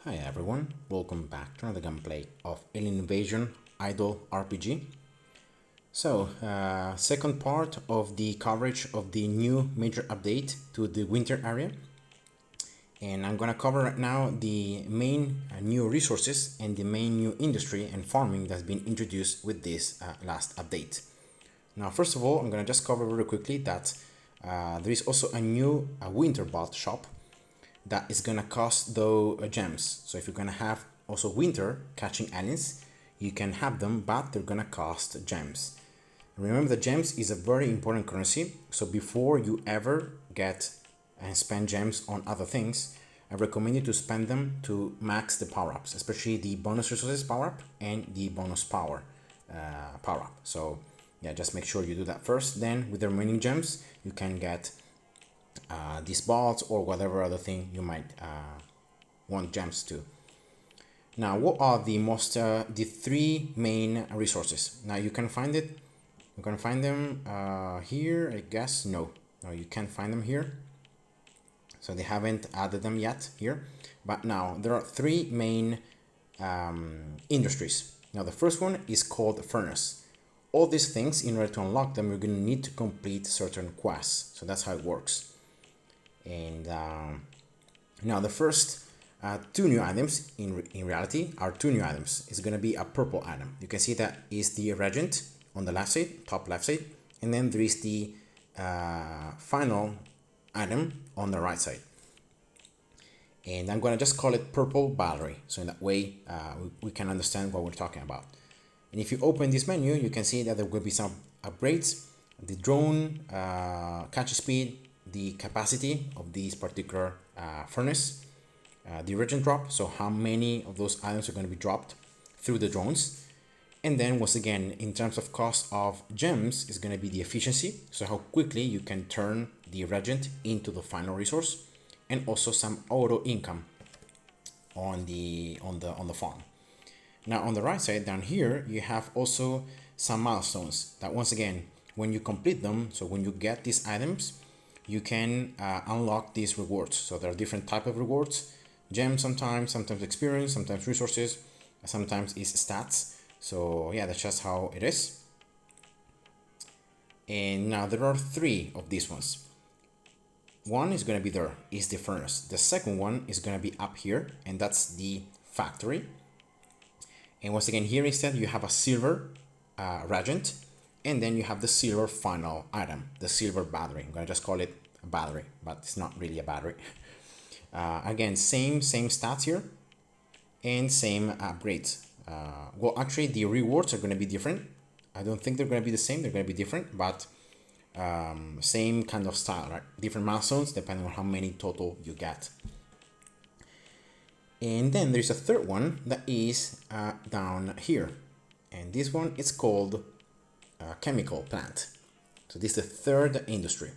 Hi everyone, welcome back to another gameplay of Alien Invasion Idle RPG. Second part of the coverage of the new major update to the winter area. And I'm gonna cover right now the main new resources and the main new industry and farming that's been introduced with this last update. Now, first of all, I'm gonna just cover very quickly that there is also a new winter vault shop that is gonna cost though gems. So if you're gonna have also winter catching aliens, you can have them, but they're gonna cost gems. Remember that gems is a very important currency. So before you ever get and spend gems on other things, I recommend you to spend them to max the power-ups, especially the bonus resources power-up and the bonus power power-up. So yeah, just make sure you do that first. Then with the remaining gems, you can get these balls or whatever other thing you might want gems to. Now, what are the three main resources? Now you can find it. You can find them here, I guess. No, you can't find them here. So they haven't added them yet here. But now there are three main industries. Now the first one is called furnace. All these things, in order to unlock them, you're going to need to complete certain quests. So that's how it works. And now the first two new items in reality are two new items. It's going to be a purple item. You can see that is the reagent on the left side, top left side, and then there is the final item on the right side. And I'm going to just call it purple battery, so in that way we can understand what we're talking about. And if you open this menu, you can see that there will be some upgrades: the drone catch speed, the capacity of this particular furnace, the reagent drop, so how many of those items are going to be dropped through the drones. And then once again, in terms of cost of gems, is going to be the efficiency, so how quickly you can turn the reagent into the final resource, and also some auto income on the farm. Now on the right side down here, you have also some milestones that once again, when you complete them, so when you get these items, you can unlock these rewards. So there are different type of rewards: gems sometimes experience, sometimes resources, sometimes is stats. So yeah, that's just how it is. And now there are three of these ones. One is going to be there, is the furnace. The second one is going to be up here, and that's the factory. And once again, here instead you have a silver reagent, and then you have the silver final item, the silver battery. I'm gonna just call it a battery, but it's not really a battery. Again, same stats here, and same upgrades. Well, actually, the rewards are gonna be different. I don't think they're gonna be the same. They're gonna be different, but same kind of style, right? Different milestones depending on how many total you get. And then there's a third one that is down here, and this one is called chemical plant. So this is the third industry.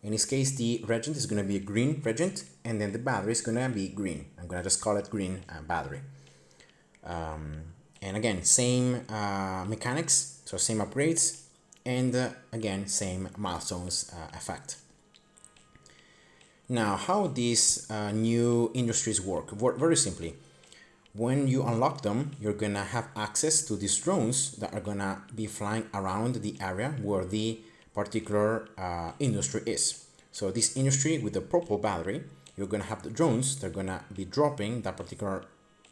In this case, the reagent is going to be a green reagent, and then the battery is going to be green. I'm going to just call it green battery. And again, same mechanics, so same upgrades, and again, same milestones effect. Now, how these new industries work? Very simply, when you unlock them, you're gonna have access to these drones that are gonna be flying around the area where the particular industry is. So this industry with the purple battery, you're gonna have the drones. They're gonna be dropping that particular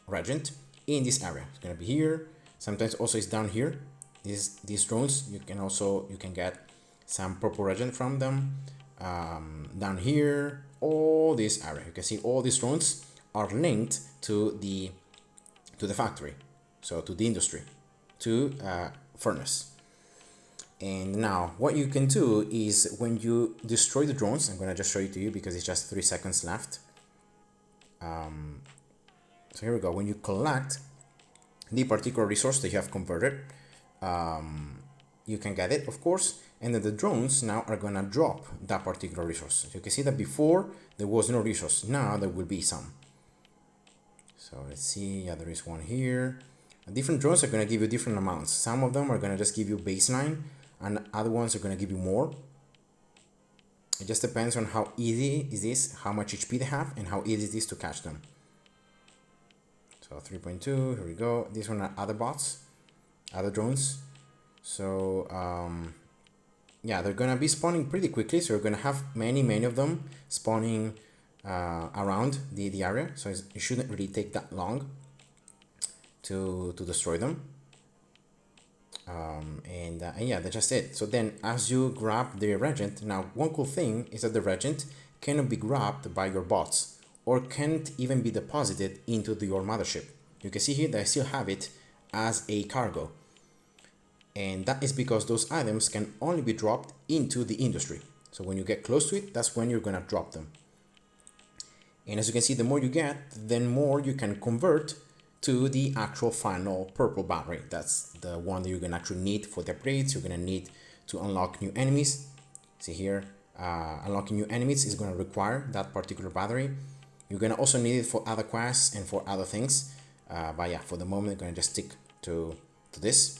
reagent in this area. It's gonna be here. Sometimes also it's down here. These drones, you can get some purple reagent from them. Down here, all this area, you can see all these drones are linked to the factory, so to the industry, to furnace. And now what you can do is when you destroy the drones, I'm gonna just show it to you because it's just 3 seconds left. So here we go. When you collect the particular resource that you have converted, you can get it, of course, and then the drones now are gonna drop that particular resource. You can see that before there was no resource, now there will be some. So let's see, yeah, there is one here. Different drones are gonna give you different amounts. Some of them are gonna just give you baseline, and other ones are gonna give you more. It just depends on how easy is this, how much HP they have, and how easy it is to catch them. So 3.2, here we go. These one are other bots, other drones. So yeah, they're gonna be spawning pretty quickly. So you're gonna have many of them spawning around the area. So it shouldn't really take that long to destroy them. And yeah, that's just it. So then as you grab the regent, now one cool thing is that the regent cannot be grabbed by your bots or can't even be deposited into your mothership. You can see here that I still have it as a cargo. And that is because those items can only be dropped into the industry. So when you get close to it, that's when you're gonna drop them. And as you can see, the more you get, then more you can convert to the actual final purple battery. That's the one that you're gonna actually need for the upgrades. You're gonna need to unlock new enemies. See here, unlocking new enemies is gonna require that particular battery. You're gonna also need it for other quests and for other things. But yeah, for the moment, I'm gonna just stick to this.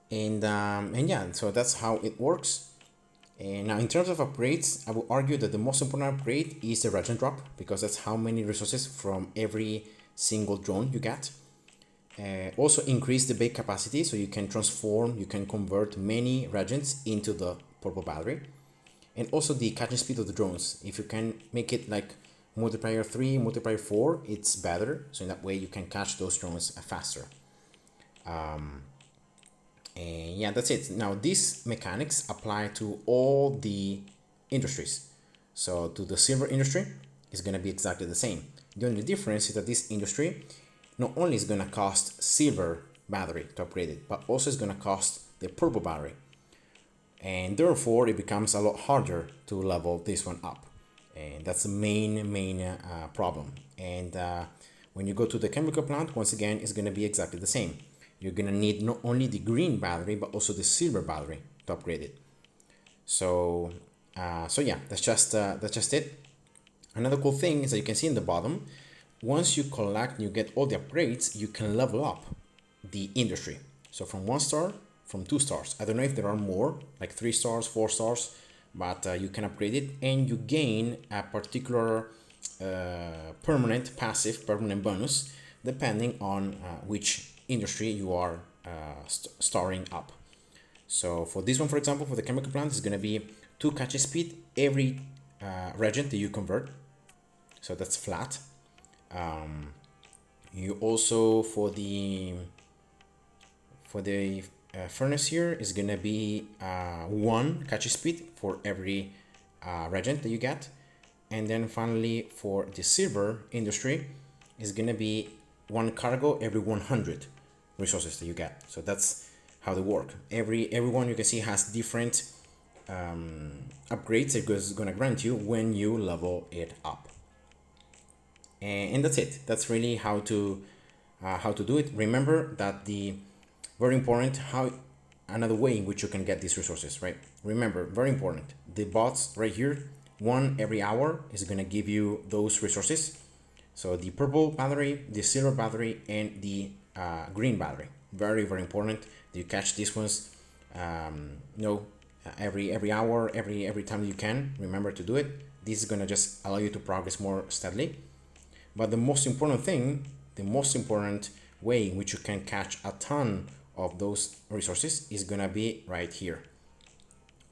And yeah, so that's how it works. And now in terms of upgrades, I will argue that the most important upgrade is the regent drop, because that's how many resources from every single drone you get. Also increase the base capacity, so you can transform, you can convert many regents into the purple battery. And also the catching speed of the drones. If you can make it like multiplier 3, multiplier 4, it's better. So in that way you can catch those drones faster. And yeah, that's it. Now these mechanics apply to all the industries. So to the silver industry, it's going to be exactly the same. The only difference is that this industry not only is going to cost silver battery to upgrade it, but also is going to cost the purple battery. And therefore it becomes a lot harder to level this one up. And that's the main problem. And when you go to the chemical plant, once again, it's going to be exactly the same. You're going to need not only the green battery, but also the silver battery to upgrade it. So yeah, that's just it. Another cool thing is that you can see in the bottom, once you collect and you get all the upgrades, you can level up the industry. So from 1 star, from 2 stars. I don't know if there are more, like 3 stars, 4 stars, but you can upgrade it and you gain a particular permanent bonus depending on which industry you are starring up. So for this one, for example, for the chemical plant, it's going to be 2 catching speed every regent that you convert. So that's flat. You also for the furnace here is going to be 1 catching speed for every regent that you get. And then finally for the silver industry is going to be 1 cargo every 100 resources that you get. So that's how they work. Everyone you can see has different upgrades it's going to grant you when you level it up. And that's it. That's really how to do it. Remember that the very important another way in which you can get these resources, right? Remember, very important, the bots right here, 1 every hour is going to give you those resources. So the purple battery, the silver battery, and the green battery. Very important that you catch these ones every hour, every time you can. Remember to do it. This is going to just allow you to progress more steadily. But the most important thing, the most important way in which you can catch a ton of those resources is going to be right here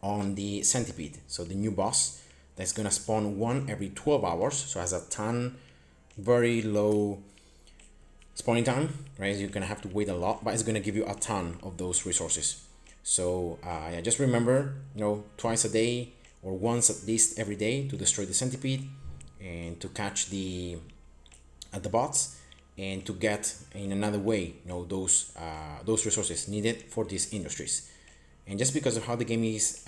on the centipede. So the new boss that's going to spawn 1 every 12 hours. So has a ton, very low spawning time, right? You're gonna have to wait a lot, but it's gonna give you a ton of those resources. So yeah, just remember, twice a day or once at least every day to destroy the centipede and to catch the bots and to get in another way, those resources needed for these industries. And just because of how the game is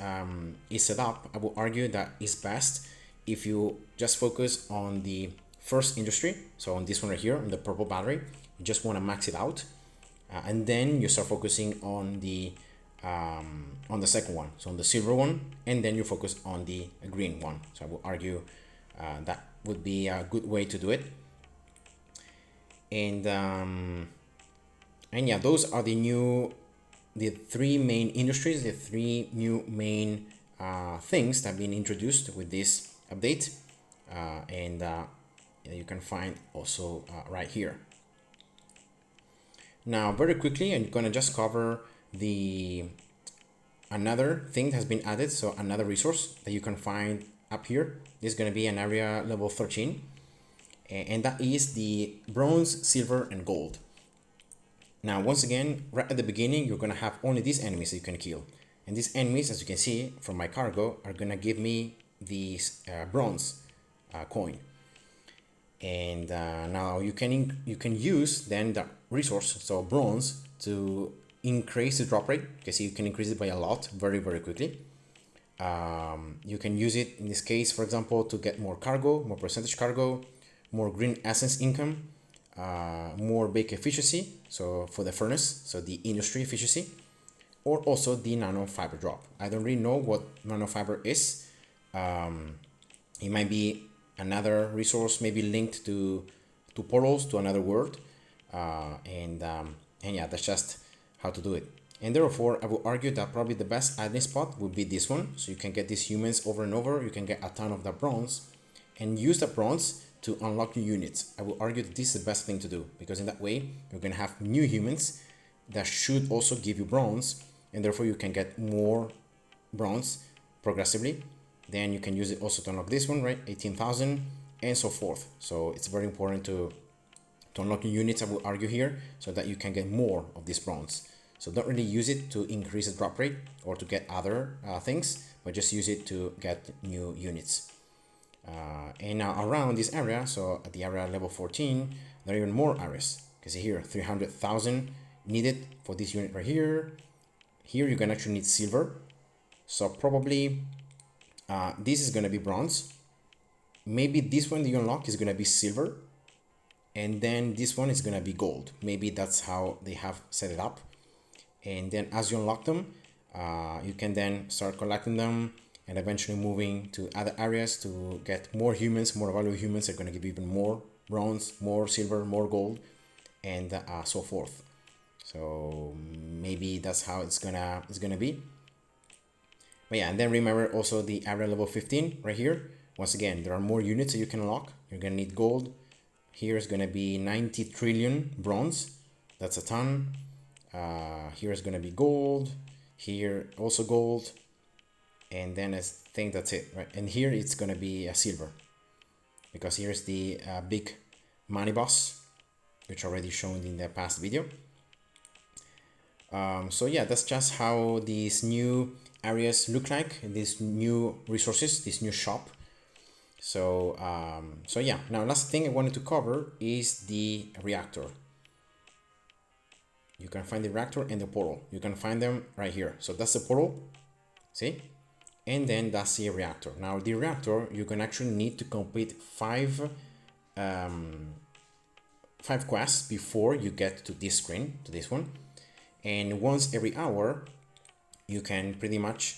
set up, I will argue that it's best if you just focus on the first industry. So on this one right here, on the purple battery, you just want to max it out, and then you start focusing on the second one, so on the silver one, and then you focus on the green one. So I will argue that would be a good way to do it. And yeah, those are the 3 main industries, the 3 new main things that have been introduced with this update. And you can find also right here. Now, very quickly, I'm gonna just cover the another thing that has been added. So another resource that you can find up here. This is gonna be an area level 13, and that is the bronze, silver, and gold. Now, once again, right at the beginning, you're gonna have only these enemies that you can kill. And these enemies, as you can see from my cargo, are gonna give me this bronze coin. And now you can use then the resource, so bronze, to increase the drop rate. You can see you can increase it by a lot, very quickly. You can use it in this case, for example, to get more cargo, more percentage cargo, more green essence income, more bake efficiency, so for the furnace, so the industry efficiency, or also the nanofiber drop. I don't really know what nanofiber is. It might be another resource, maybe linked to portals to another world, and yeah, that's just how to do it. And therefore, I will argue that probably the best adding spot would be this one. So you can get these humans over and over. You can get a ton of the bronze and use the bronze to unlock new units. I will argue that this is the best thing to do, because in that way, you're going to have new humans that should also give you bronze, and therefore you can get more bronze progressively. Then you can use it also to unlock this one, right? 18,000 and so forth. So it's very important to unlock new units, I will argue here, so that you can get more of this bronze. So don't really use it to increase the drop rate or to get other things, but just use it to get new units. And now around this area, so at the area level 14, there are even more areas. You can see here, 300,000 needed for this unit right here. Here you can actually need silver. So probably this is gonna be bronze. Maybe this one that you unlock is gonna be silver. And then this one is gonna be gold. Maybe that's how they have set it up. And then as you unlock them, you can then start collecting them and eventually moving to other areas to get more humans. More valuable humans are going to give you even more bronze, more silver, more gold, and so forth. So maybe that's how it's gonna be. But yeah, and then remember also the area level 15 right here. Once again, there are more units that you can unlock. You're gonna need gold. Here is gonna be 90 trillion bronze. That's a ton. Here is gonna be gold. Here also gold. And then I think that's it, right? And here it's gonna be a silver, because here's the big money boss, which already shown in the past video. So yeah, that's just how these new areas look like, these new resources, this new shop. So so yeah, now last thing I wanted to cover is the reactor. You can find the reactor and the portal. You can find them right here. So that's the portal, see? And then that's the reactor. Now the reactor, you can actually need to complete five quests before you get to this screen, to this one. And once every hour, you can pretty much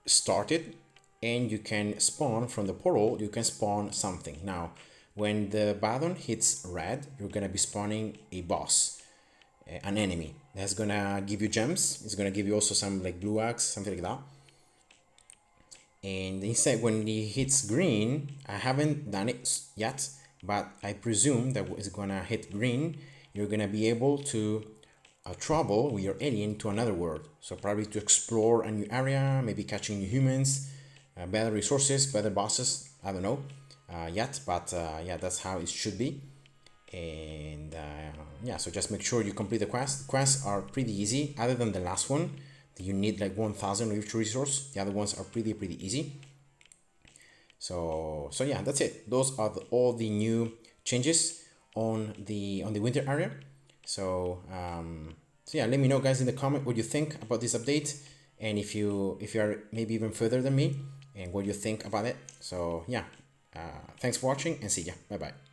start it, and you can spawn from the portal, you can spawn something. Now, when the button hits red, you're gonna be spawning a boss, an enemy that's gonna give you gems. It's gonna give you also some like blue axe, something like that. And instead, when it hits green, I haven't done it yet, but I presume that it's gonna hit green, you're gonna be able to travel with your alien to another world. So probably to explore a new area, maybe catching new humans, better resources, better bosses. I don't know yet, but yeah, that's how it should be. And yeah, so just make sure you complete the quest. The quests are pretty easy, other than the last one. You need like 1,000 of each resource. The other ones are pretty easy. So yeah, that's it. Those are all the new changes on the winter area. So so yeah, let me know guys in the comment what you think about this update, and if you are maybe even further than me, and what you think about it. So yeah, thanks for watching, and see ya. Bye bye.